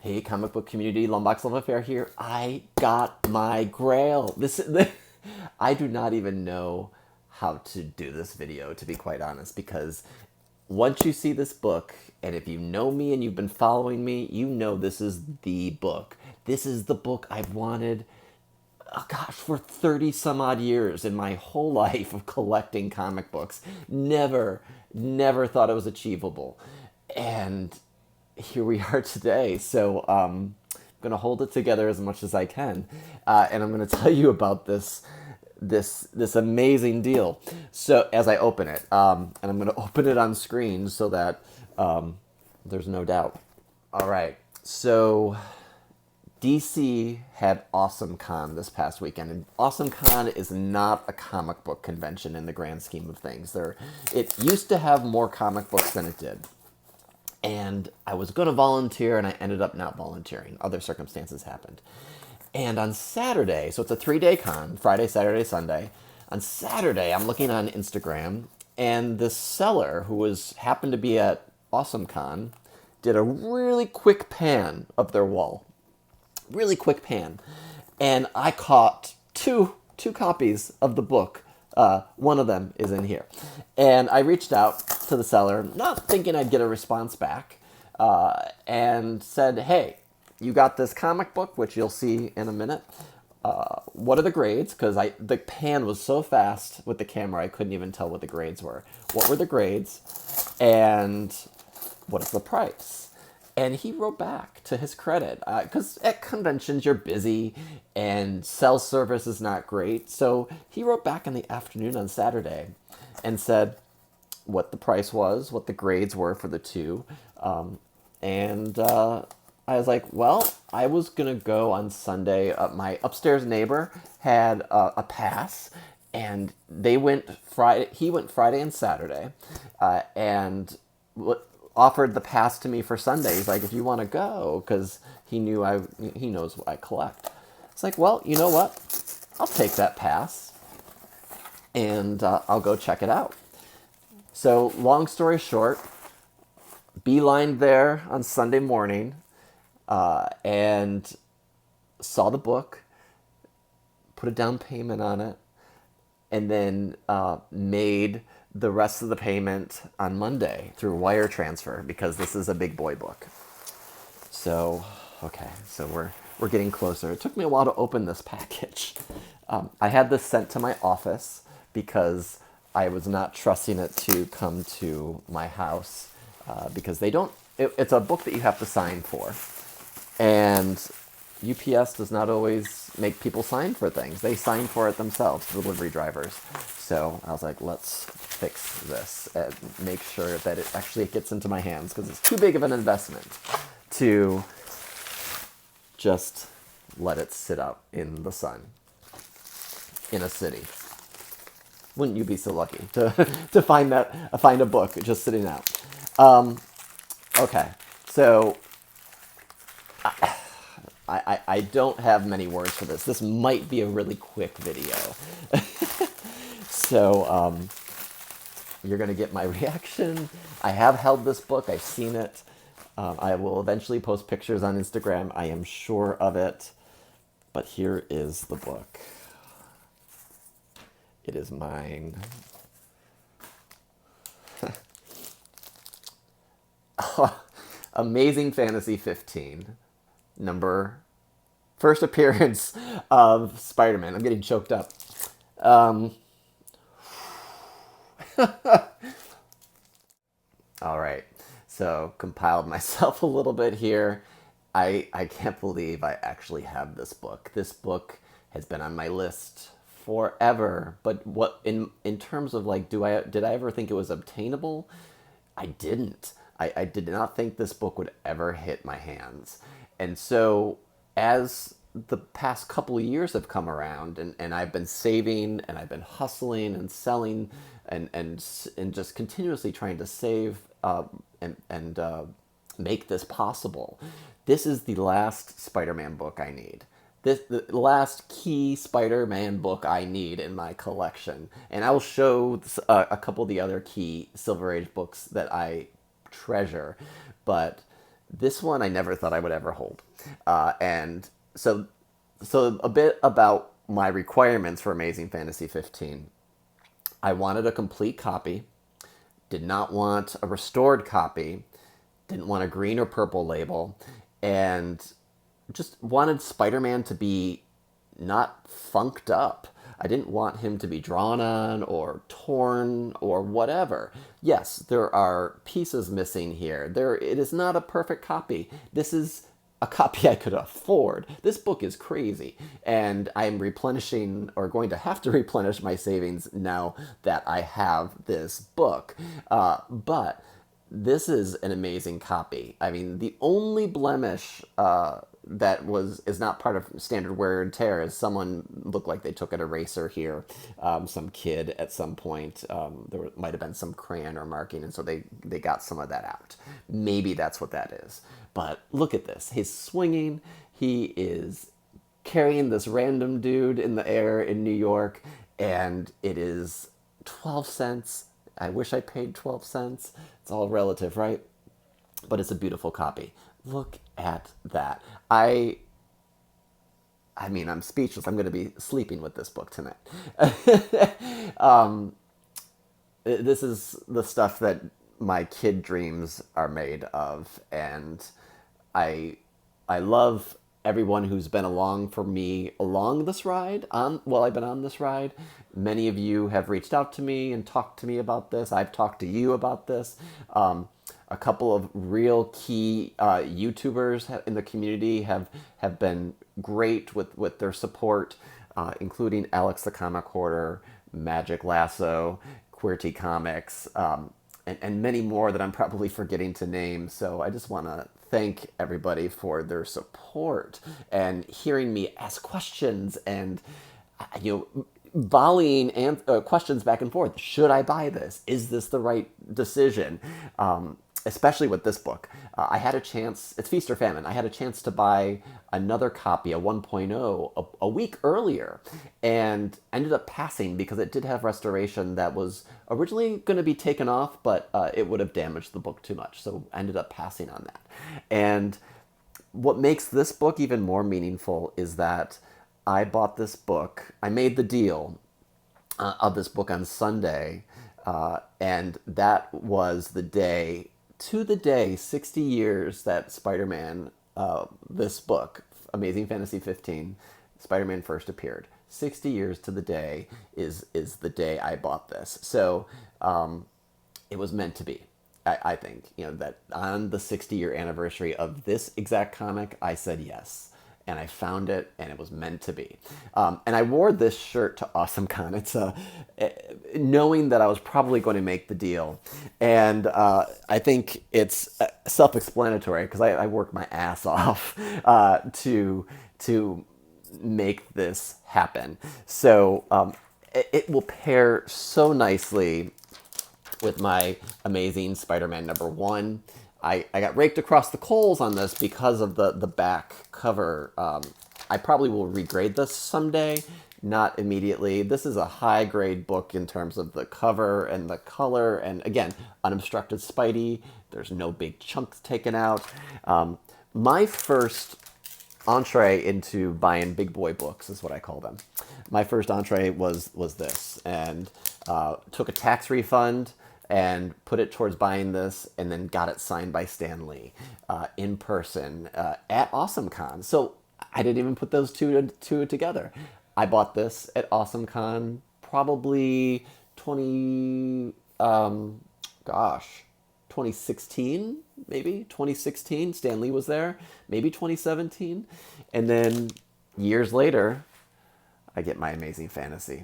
Hey, comic book community, Lumbox Love Affair here. I got my grail. I do not even know how to do this video, to be quite honest, because once you see this book, and if you know me and you've been following me, you know this is the book. This is the book I've wanted, oh gosh, for 30 some odd years in my whole life of collecting comic books. Never thought it was achievable. And here we are today. So I'm going to hold it together as much as I can. And I'm going to tell you about this amazing deal. So as I open it, and I'm going to open it on screen so that there's no doubt. All right. So DC had Awesome Con this past weekend, and Awesome Con is not a comic book convention in the grand scheme of things. It used to have more comic books than it did. And I was going to volunteer, and I ended up not volunteering. Other circumstances happened. And on Saturday, so it's a 3-day con, Friday, Saturday, Sunday. On Saturday, I'm looking on Instagram, and this seller who happened to be at Awesome Con did a really quick pan of their wall. Really quick pan. And I caught two copies of the book. One of them is in here. And I reached out to the seller, not thinking I'd get a response back, and said, hey, you got this comic book, which you'll see in a minute. What are the grades? Because the pan was so fast with the camera, I couldn't even tell what the grades were. What were the grades? And what is the price? And he wrote back, to his credit, because at conventions you're busy and cell service is not great. So he wrote back in the afternoon on Saturday and said what the price was, what the grades were for the two. And I was like, well, I was going to go on Sunday. My upstairs neighbor had a pass, and they went Friday. He went Friday and Saturday, and offered the pass to me for Sunday. He's like, if you want to go, because he knows what I collect. It's like, well, you know what? I'll take that pass, and I'll go check it out. So long story short, beelined there on Sunday morning, and saw the book, put a down payment on it, and then made the rest of the payment on Monday through wire transfer, because this is a big boy book. So, okay, so we're getting closer. It took me a while to open this package. I had this sent to my office because I was not trusting it to come to my house, because it's a book that you have to sign for. And UPS does not always make people sign for things. They sign for it themselves, delivery drivers. So I was like, let's fix this and make sure that it actually gets into my hands, because it's too big of an investment to just let it sit out in the sun in a city. Wouldn't you be so lucky to find a book just sitting out? Okay, so I don't have many words for this. This might be a really quick video. So you're going to get my reaction. I have held this book. I've seen it. I will eventually post pictures on Instagram. I am sure of it. But here is the book. It is mine. Amazing Fantasy 15. First appearance of Spider-Man. I'm getting choked up. All right, so compiled myself a little bit here. I can't believe I actually have this book. This book has been on my list forever. But what in terms of like, did I ever think it was obtainable? I didn't. I did not think this book would ever hit my hands. And so as the past couple of years have come around, and I've been saving, and I've been hustling and selling, and just continuously trying to save and make this possible. This is the last Spider-Man book I need. The last key Spider-Man book I need in my collection. And I will show a couple of the other key Silver Age books that I treasure. But This one I never thought I would ever hold. And so a bit about my requirements for Amazing Fantasy 15. I wanted a complete copy, did not want a restored copy, didn't want a green or purple label, and just wanted Spider-Man to be not funked up. I didn't want him to be drawn on or torn or whatever. Yes, there are pieces missing here. It is not a perfect copy. This is a copy I could afford. This book is crazy, and I'm replenishing, or going to have to replenish, my savings now that I have this book. But this is an amazing copy. I mean, the only blemish that is not part of standard wear and tear is someone looked like they took an eraser here. Some kid at some point, might have been some crayon or marking, and so they got some of that out. Maybe that's what that is. But look at this. He's swinging. He is carrying this random dude in the air in New York, and it is 12 cents. I wish I paid 12 cents. It's all relative, right? But it's a beautiful copy. Look at that. I mean, I'm speechless. I'm going to be sleeping with this book tonight. This is the stuff that my kid dreams are made of, and I I love everyone who's been along for me along this ride while I've been on this ride. Many of you have reached out to me and talked to me about this. I've talked to you about this. A couple of real key YouTubers in the community have been great with their support, including Alex the Comic Hoarder, Magic Lasso, QWERTY Comics, and many more that I'm probably forgetting to name. So I just want to thank everybody for their support and hearing me ask questions and volleying questions back and forth. Should I buy this? Is this the right decision? Especially with this book. I had a chance, it's Feast or Famine, I had a chance to buy another copy, a 1.0, a week earlier, and ended up passing because it did have restoration that was originally going to be taken off, but it would have damaged the book too much, so I ended up passing on that. And what makes this book even more meaningful is that I bought this book, I made the deal of this book on Sunday, and that was the day, to the day, 60 years that Spider-Man, this book, Amazing Fantasy 15, Spider-Man first appeared. 60 years to the day is the day I bought this. So it was meant to be. I think, that on the 60-year anniversary of this exact comic, I said yes. And I found it, and it was meant to be. And I wore this shirt to AwesomeCon. It's knowing that I was probably going to make the deal. And I think it's self-explanatory because I worked my ass off to make this happen. So it will pair so nicely with my Amazing Spider-Man #1. I got raked across the coals on this because of the back cover. I probably will regrade this someday, not immediately. This is a high grade book in terms of the cover and the color, and again, unobstructed Spidey. There's no big chunks taken out. My first entree into buying big boy books is what I call them. My first entree was this, and took a tax refund and put it towards buying this, and then got it signed by Stan Lee in person at AwesomeCon. So I didn't even put those two together. I bought this at AwesomeCon probably 2016, maybe 2016. Stan Lee was there, maybe 2017, and then years later, I get my Amazing Fantasy.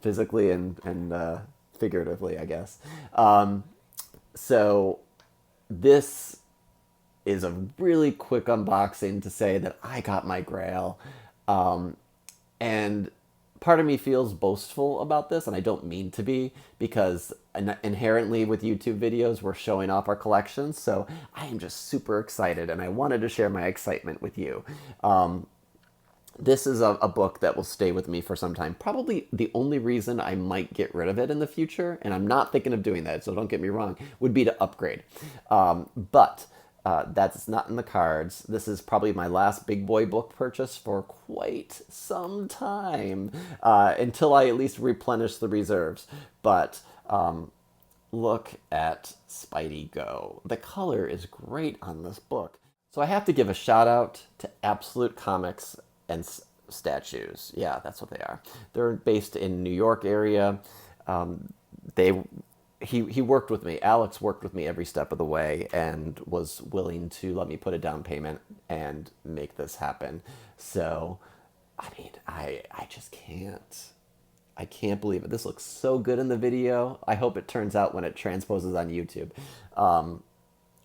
Physically and figuratively, I guess. So this is a really quick unboxing to say that I got my Grail. And part of me feels boastful about this, and I don't mean to be, because inherently with YouTube videos, we're showing off our collections. So I am just super excited, and I wanted to share my excitement with you. This is a book that will stay with me for some time. Probably the only reason I might get rid of it in the future, and I'm not thinking of doing that, so don't get me wrong, would be to upgrade. But that's not in the cards. This is probably my last big boy book purchase for quite some time, until I at least replenish the reserves. But look at Spidey go. The color is great on this book. So I have to give a shout out to Absolute Comics and Statues. Yeah, that's what they are. They're based in New York area. They he worked with me. Alex worked with me every step of the way and was willing to let me put a down payment and make this happen. So, I mean, I just can't. I can't believe it. This looks so good in the video. I hope it turns out when it transposes on YouTube.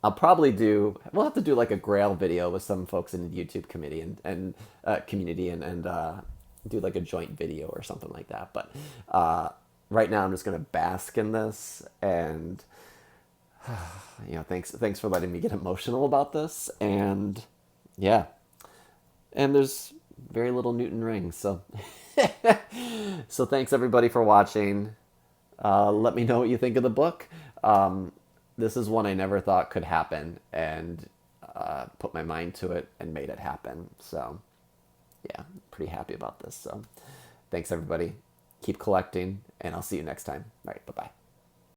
I'll probably we'll have to do like a Grail video with some folks in the YouTube committee and community and do like a joint video or something like that. But right now I'm just going to bask in this and, thanks for letting me get emotional about this. And yeah, and there's very little Newton rings. So, so thanks everybody for watching. Let me know what you think of the book. This is one I never thought could happen, and put my mind to it and made it happen. So, yeah, pretty happy about this. So, thanks everybody. Keep collecting, and I'll see you next time. All right, bye-bye.